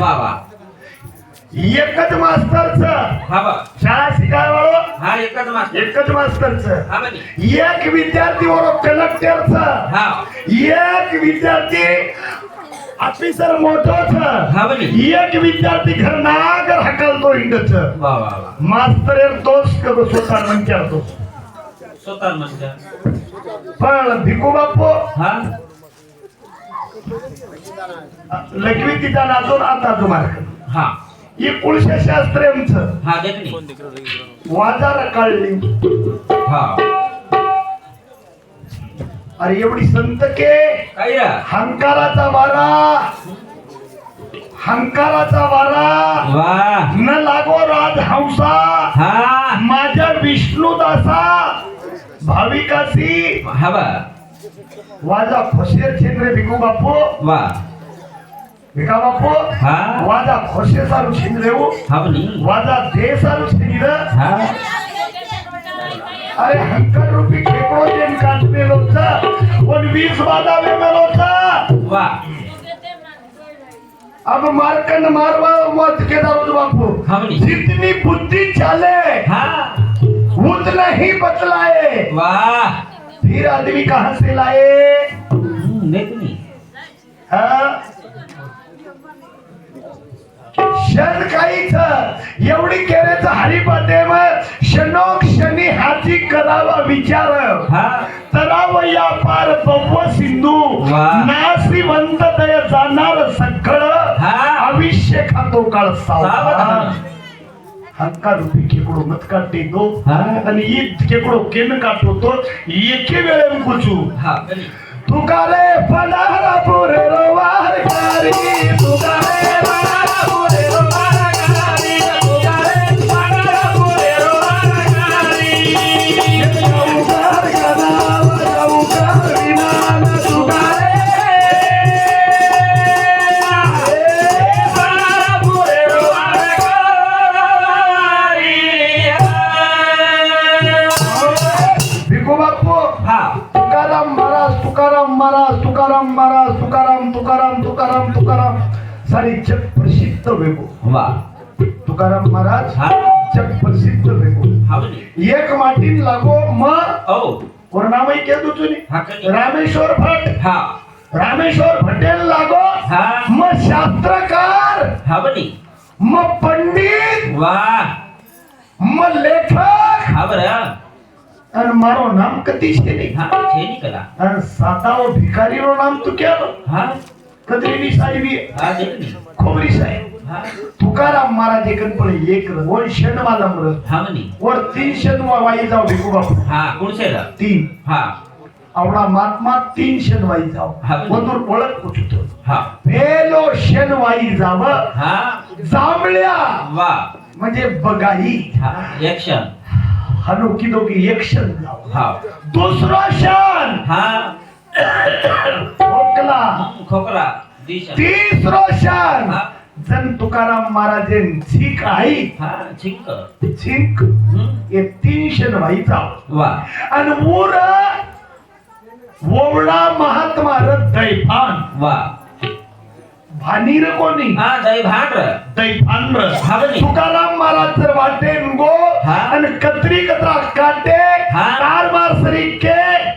वा वा एकच मास्तरचं हा बा शाळा शिकायवाळो हा एकच मास्टर एकच मास्तरचं हा बनी एक विद्यार्थी बरोबर कलेक्टरचं हा एक विद्यार्थी ऑफिसर मोठोच हा बनी एक विद्यार्थी घरनागर हकलतो इंडच वा वा वा मास्तर दोष करो स्वतः म्हणतो स्वतः म्हणजे पण भिकू बापू हा लघवी तिचा नाचून आता तुम्हाला हा ही कुळशे शास्त्रेमचं हा देखणी वाजार काढली हा अरे एवढी संत के काय रा हंकाराचा वारा हंकाराचा वारा वा न लागो राजहंसा हा माझ्या विष्णुदासा भाविकासी हा बा वाजा खोशेर छेंद्रे भिकू बापू वा भिका बापू हा वाजा खोशे सारू छेंद्रे हो हा बनी वाजा दे सारू छेंद्र हा अरे हंकार रूपी खेकडो जेन काटने लोचा और 20 बादावे में लोचा वा अब मारकन मारवा मत के दारोज बापू हा बनी जितनी बुद्धि चाले हा उतना ही बतलाए वा फिर आदमी कहां से लाए देखणी हाँ? क्षण काहीच एवढी केल्याचं हरिपाते मग क्षणोक्षणी हाती करावा विचार हा तराव या पार पव्व सिंधू वा. नासिवंत दय जाणार सखळ हा. आयुष्य खातो काळ सावधान सावधान. हक्का रूपी खेकडो मत काढते तो हा. आणि ईद खेकडो केन काढतो तो एके वेळे कुचू हा बनी तुकारे पणारापूर वारकारी तुकारे पणारापूर वारकारी तुकारे पणारापूर वारकारी चौकार गनाव चौकार विमान तुकारे पणारापूर वारकारी भिकू बापू हा तुकाराम महाराज तुकाराम महाराज तुकाराम महाराज तुकाराम तुकाराम तुकाराम तुकाराम सारी जग प्रसिद्ध वेगो वा तुकाराम महाराज हा जग प्रसिद्ध वेगो हा बनी एक माटीन लागो म ओ और नामही केदू तुनी हा कनी रामेश्वर भट हा रामेश्वर भटेल लागो हा म शास्त्रकार हा बनी म पंडित वा म लेखक हा बरं અને મારો નામ કતીશ કે નહીં હા છે ની કલા અને સાતાઓ ભિખારીનો નામ તું ક્યાં હા કદરીની સાહેબી હા देखणी ખોબરી સાહેબ हा तुकाराम महाराज एकन पण एक र वन शनवा नंबर हा बनी वर 3 शनवा वाई जाव भिकू बापू हा कोण सेरा 3 हा आवडा महात्मा 3 शनवाई जाव हा. वदूर ओळख कुठतो हा पेलो शनवाई जाव हा जांभळ्या वा म्हणजे बगाई हा एक्शन हनुकी दोगी एक शन जाव हा दुसरा शन हा खोकला खोकला दिशा तिसरो शन हा जन तुकाराम महाराजेन झीक आई हा छिंक झीक ये 3 शनवाई जाव वा आणि मूर वोवळा महात्मा र दैफान वा भानीर कोणी हा दही भांड दैफान र हा बनी. तुकाराम महाराज तर वाटे गो हा. आणि कतरी कतरा काटे हा. तार मार सरीके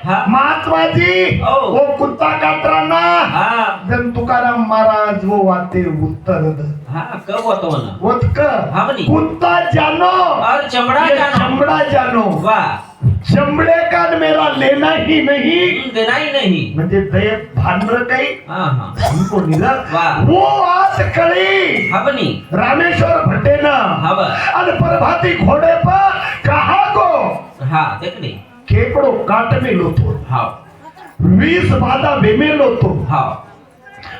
हा. महात्मा जी ओ. वो कुत्ता कातराना हा जन तुकाराम महाराज वो वाते उत्तर द हा कब होतो ना वतक हा बनी. कुत्ता जानो और चमड़ा ये जानो चमड़ा जानो वा चमड़े का मेरा लेना ही नहीं देना ही नहीं म्हणजे दय भांडर काही हा हा हमको निरा वाह. वो आज कळी हा बनी रामेश्वर भटेना हा बा आणि प्रभाती घोडे पर कहा को हा देखणी केकडो काट में लोतो हा 20 बाधा बेमे लोतो हा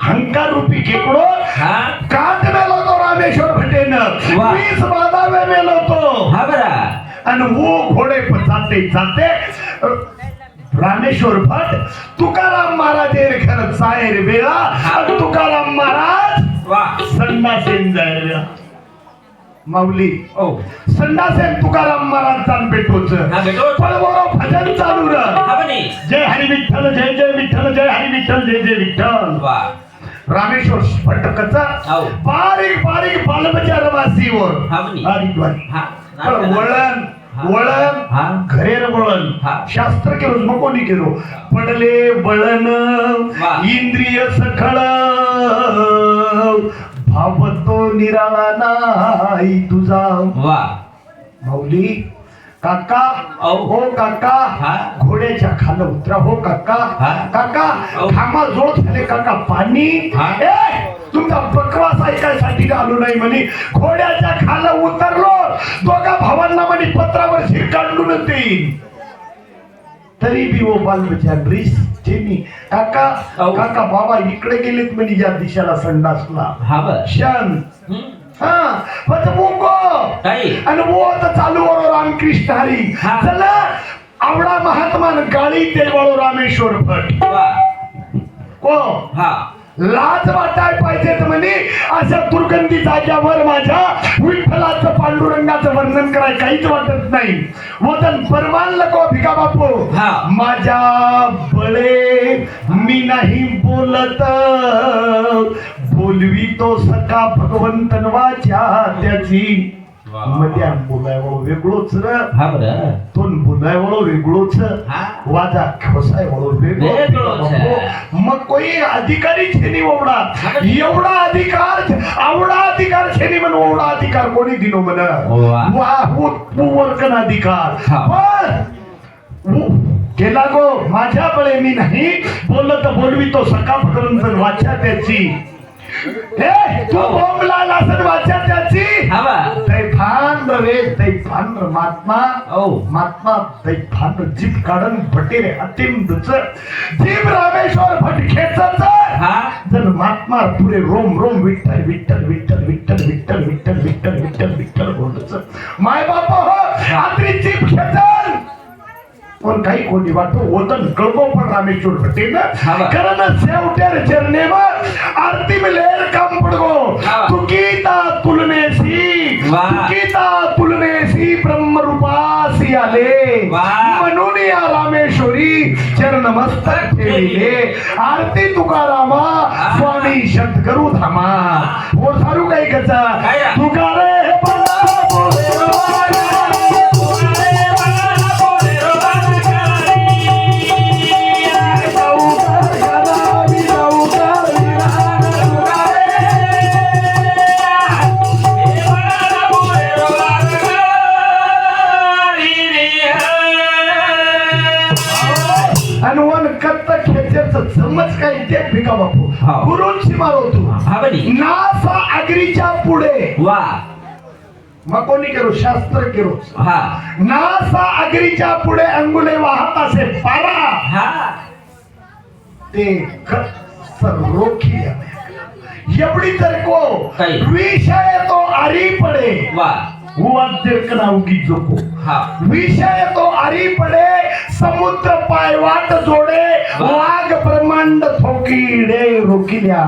हंकार रूपी केकडो हा काट में लोतो रामेश्वर भटेना वाह. 20 बाधा बेमे लोतो हा बरा आणि वो घोडे पर जाते जाते रामेश्वर भट तुकाराम महाराज घर साहेर वेळा आणि तुकाराम महाराज वा संडासेन जायला माऊली ओ संडासेन तुकाराम महाराज चाल भेटोच हा भेटो पळवरो भजन चालू र हा बनी जय हरी विठ्ठल जय जय विठ्ठल जय हरी विठ्ठल जय जय विठ्ठल वा रामेश्वर भटकचा हो. बारीक बारीक बालबजार वासीवर हा म्हणे. आदिद्वारी हा पण वळण हा. वळण घरेर वळण हा. शास्त्र केलो मग कोणी केलो पडले वळण वा. इंद्रिय सखळ भाव तो निराळा नाही तुझा वा माऊली काका औ. हो काका हा. घोड्याच्या खाली उतरा हो काका हा. काका औ. खामा जोड झाले काका पाणी हा. ए तुमचा बकवास ऐकायसाठी आलो नाही म्हणे घोड्याच्या खाली उतरलो दोघा भावांना म्हणे पत्रावर शिर काढून देईन तरी बी ओ बालबचार रिस जेनी काका औ. काका बाबा इकडे गेलेत म्हणे या दिशेला संडासला हा बर शन हं. हा पण मुंगो काही आणि वो तर चालू वळो रामकृष्ण हरी हा. चला आवडा महात्मा गाडी ते वळो रामेश्वर भट वा को हा लाज वाटाय पाहिजे तर म्हणे अशा दुर्गंधी जाग्यावर माझ्या विठ्ठलाचं पांडुरंगाचं वर्णन कराय काहीच वाटत नाही वदन परवान नको भिका बापू हा. माझ्या बळे मी नाही बोलत बोलवी तो सखा भगवंतन वाच्या त्याची वा. मध्ये बोलायवळो वेगळोच र हा बर तोन बोलायवळो वेगळोच हा. वाजा खोसायवळो वेगळोच. वेगळो मग कोई अधिकारी छेनी ओवडा एवढा अधिकार आवडा अधिकार छेनी म्हण ओवडा अधिकार कोणी दिनो म्हण वा. वा वर्कन अधिकार हा. पण केला गो माझ्या बळे मी नाही बोलत बोलवी तो सका भगवंत वाचा त्याची हे तू बोंबला लासन वाचा त्याची हा बा दैफान रे दैफान महात्मा औ. महात्मा दैफान जीप काढून भटेरे अतिम दुच जीप रामेश्वर भटकेच हा जर महात्मा पुरे रोम रोम विठ्ठल विठ्ठल विठ्ठल विठ्ठल विठ्ठल विठ्ठल विठ्ठल विठ्ठल विठ्ठल बोलच माय बाप हो आत्री जीप खेचल पण काही कोणी वाटतो वतन कळगो पण रामेश्वर भटेन हा बा. कारण शेवटेर चरणेवर आरती में लेर काम पडगो हा बा. तुकीता तुलनेसी वा. तुकीता तुलनेसी ब्रह्म रूपासी आले वा. म्हणून या रामेश्वरी चरण मस्तक ठेविले आरती तुकारामा हा. स्वामी सद्गुरु धामा हो सारू काही कचा काय रा? तुकारे हे बंदा बोले वाला. आणि वन कत्त खेचेचं जमच काय ते भिका बापू हा. गुरुंची मारवतो हा बनी नासा अग्रीच्या पुढे वा मग कोणी केलो शास्त्र केलो हा नासा अग्रीच्या पुढे अंगुले वाहत असे पारा हा ते रोखी एवढी तर को काही. विषय तो आरी पडे वा हुआ तिरकना उगी जोको हा विषय तो आरी पडे समुद्र पायवाट जोडे वा. वाघ ब्रह्मांड थोकीडे रोकिल्या